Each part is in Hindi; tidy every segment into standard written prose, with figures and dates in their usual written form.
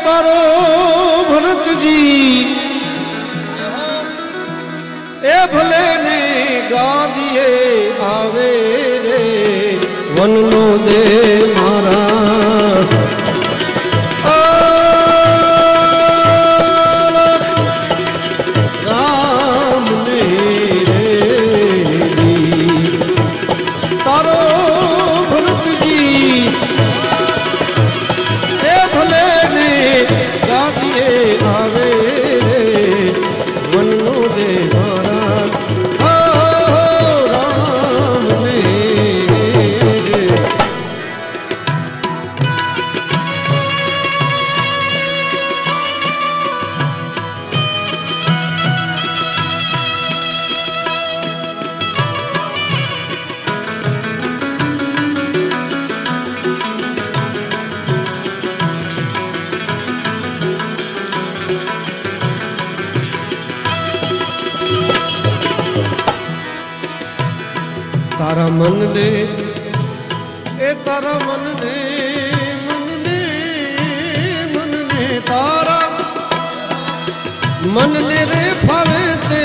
तारो भरत जी ए भले ने गा दिए आवे रे वन नो दे मारा राम ने रे तारो भरत जी ए भले ने गा दिए आवे रे वन नो दे मारा तारा मन ने ए तारा मन ने तारा मन ने रे फावे ते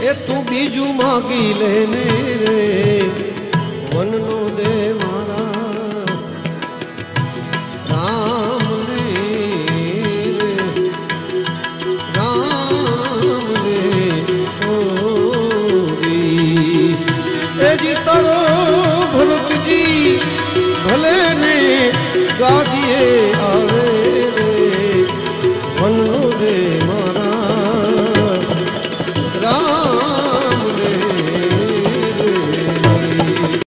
ए तू बीजू मांगी लेने रे वन नो दे मारा राम ने जी तारो भरत जी भले ने गा दिए